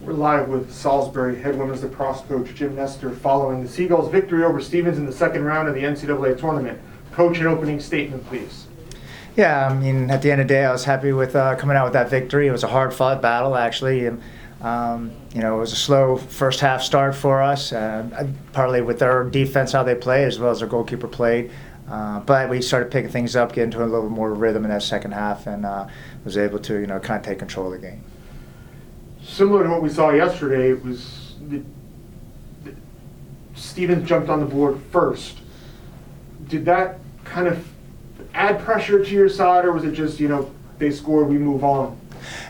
We're live with Salisbury head women's lacrosse coach Jim Nestor following the Seagulls' victory over Stevens in the second round of the NCAA tournament. Coach, an opening statement, please. Yeah, I mean, at the end of the day, I was happy with coming out with that victory. It was a hard-fought battle, actually. And, it was a slow first half start for us, partly with their defense, how they played, as well as their goalkeeper played. But we started picking things up, getting to a little more rhythm in that second half, and was able to, kind of take control of the game. Similar to what we saw yesterday, it was Stevens jumped on the board first. Did that kind of add pressure to your side, or was it just, they scored, we move on?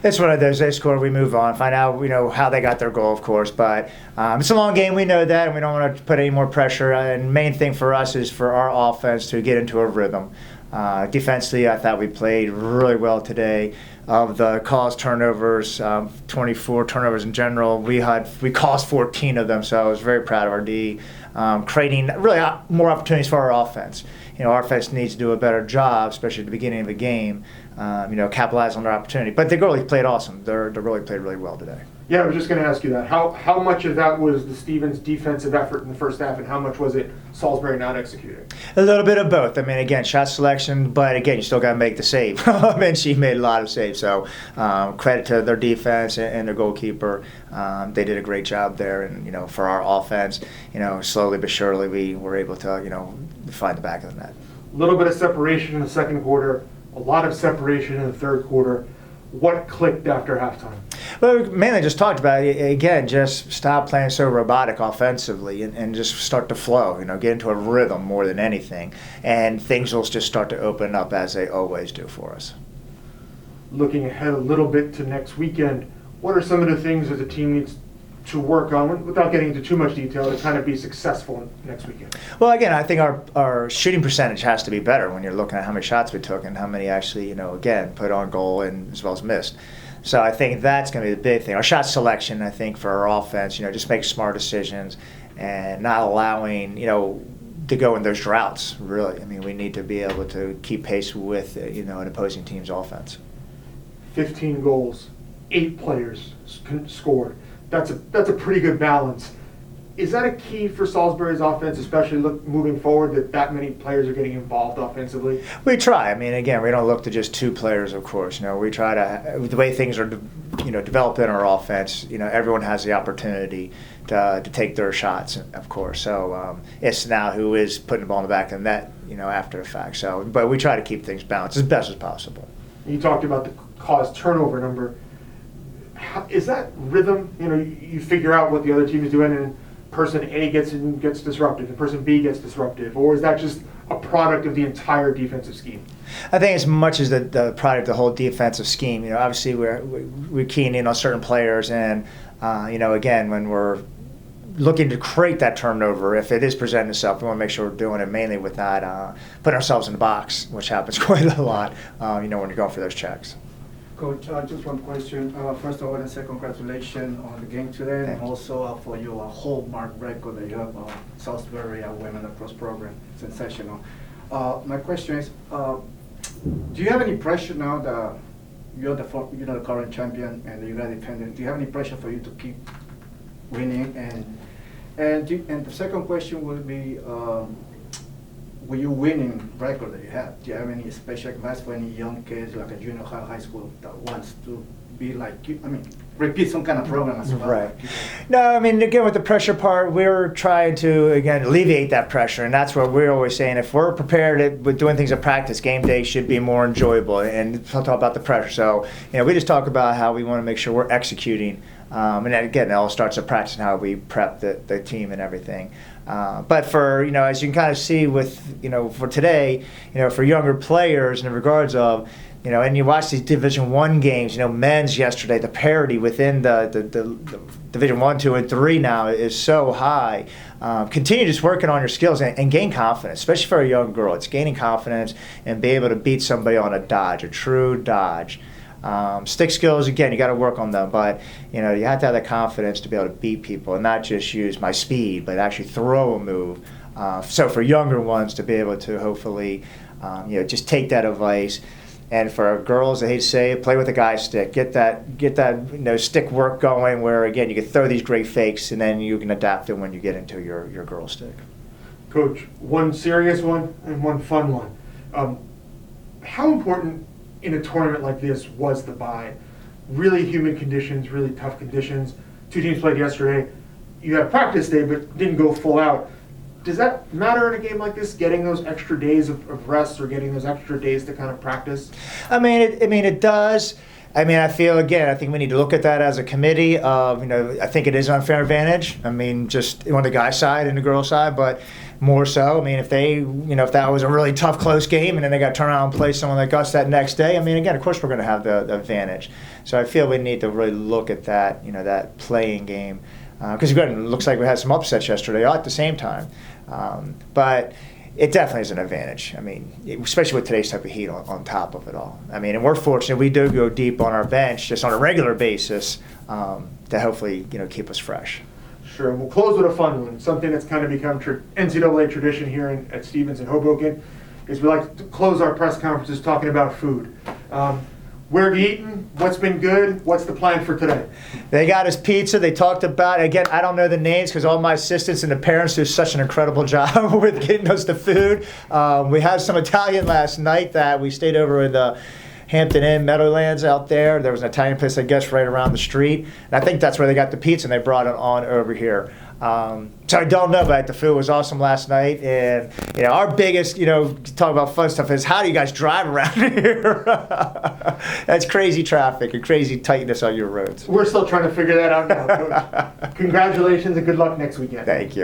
It's one of those. They score, we move on. Find out, how they got their goal, of course. But it's a long game. We know that, and we don't want to put any more pressure. And main thing for us is for our offense to get into a rhythm. Defensively, I thought we played really well today. Of the caused turnovers, 24 turnovers in general, we caused 14 of them. So I was very proud of our D, creating really more opportunities for our offense. Our offense needs to do a better job, especially at the beginning of the game. Capitalize on their opportunity. But they really played awesome. They really played really well today. Yeah, I was just going to ask you that. How much of that was the Stevens defensive effort in the first half, and how much was it Salisbury not executing? A little bit of both. I mean, again, shot selection, but again, you still got to make the save. And she made a lot of saves. So credit to their defense and their goalkeeper. They did a great job there. And for our offense, slowly but surely we were able to find the back of the net. A little bit of separation in the second quarter. A lot of separation in the third quarter. What clicked after halftime? Well, we mainly just talked about it. Again, just stop playing so robotic offensively and just start to flow, get into a rhythm more than anything. And things will just start to open up as they always do for us. Looking ahead a little bit to next weekend, what are some of the things that the team needs to work on, without getting into too much detail, to kind of be successful next weekend? Well, again, I think our shooting percentage has to be better when you're looking at how many shots we took and how many actually, again, put on goal and as well as missed. So I think that's going to be the big thing. Our shot selection, I think, for our offense, just make smart decisions and not allowing, to go in those droughts, really. I mean, we need to be able to keep pace with, an opposing team's offense. 15 goals, 8 players scored. That's a pretty good balance. Is that a key for Salisbury's offense, especially moving forward, that many players are getting involved offensively? We try. I mean, again, we don't look to just 2 players, of course. We try to, the way things are, developed in our offense, everyone has the opportunity to take their shots, of course. So it's now who is putting the ball in the back of the net, after the fact. So, but we try to keep things balanced as best as possible. You talked about the caused turnover number. Is that rhythm? You figure out what the other team is doing, and person A gets disrupted, and person B gets disruptive, or is that just a product of the entire defensive scheme? I think as much as the product of the whole defensive scheme. Obviously we're keying in on certain players, and again, when we're looking to create that turnover, if it is presenting itself, we want to make sure we're doing it mainly with not putting ourselves in the box, which happens quite a lot. When you're going for those checks. Coach, just one question. First, I want to say congratulations on the game today, and also for your hallmark record that you have on Salisbury Women Lacrosse program. Sensational. My question is, do you have any pressure now that you're the current champion and you got defending? Do you have any pressure for you to keep winning? And the second question would be, with your winning record that you have, do you have any special advice for any young kids, like a junior high school, that wants to be like you? I mean, repeat some kind of program as well. Right. No, I mean, again, with the pressure part, we're trying to, again, alleviate that pressure. And that's what we're always saying. If we're prepared with doing things at practice, game day should be more enjoyable. And I'll talk about the pressure. So, we just talk about how we want to make sure we're executing. And then, again, it all starts at practice and how we prep the team and everything. But for, as you can kind of see with, for today, for younger players in regards of, and you watch these Division I games, men's yesterday, the parity within the Division I, II, and III now is so high. Continue just working on your skills and gain confidence, especially for a young girl. It's gaining confidence and be able to beat somebody on a dodge, a true dodge. Stick skills, again, you got to work on them, but you have to have the confidence to be able to beat people and not just use my speed, but actually throw a move. So for younger ones to be able to hopefully, just take that advice And for girls, I hate to say it, play with a guy stick. Get that stick work going where, again, you can throw these great fakes and then you can adapt it when you get into your girl stick. Coach, one serious one and one fun one. How important in a tournament like this was the bye? Really humid conditions, really tough conditions. Two teams played yesterday. You had practice day but didn't go full out. Does that matter in a game like this, getting those extra days of rest or getting those extra days to kind of practice? I mean, it does. I mean, I think we need to look at that as a committee. I think it is an unfair advantage. I mean, just on the guy's side and the girl's side, but more so. I mean, if that was a really tough, close game, and then they got to turn around and play someone like us that next day. I mean, again, of course, we're going to have the advantage. So I feel we need to really look at that, that playing game, because again, it looks like we had some upsets yesterday at the same time. But it definitely is an advantage. I mean, especially with today's type of heat on top of it all. I mean, and we're fortunate we do go deep on our bench just on a regular basis to hopefully keep us fresh. Sure. And we'll close with a fun one. Something that's kind of become NCAA tradition here at Stevens and Hoboken is we like to close our press conferences talking about food. Where have you eaten? What's been good? What's the plan for today? They got us pizza. They talked about, again, I don't know the names because all my assistants and the parents do such an incredible job with getting us the food. We had some Italian last night that we stayed over in the Hampton Inn, Meadowlands out there. There was an Italian place, I guess, right around the street. And I think that's where they got the pizza and they brought it on over here. So I don't know, but the food was awesome last night. And, our biggest, talk about fun stuff is how do you guys drive around here? That's crazy traffic and crazy tightness on your roads. We're still trying to figure that out now, Coach. Congratulations and good luck next weekend. Thank you.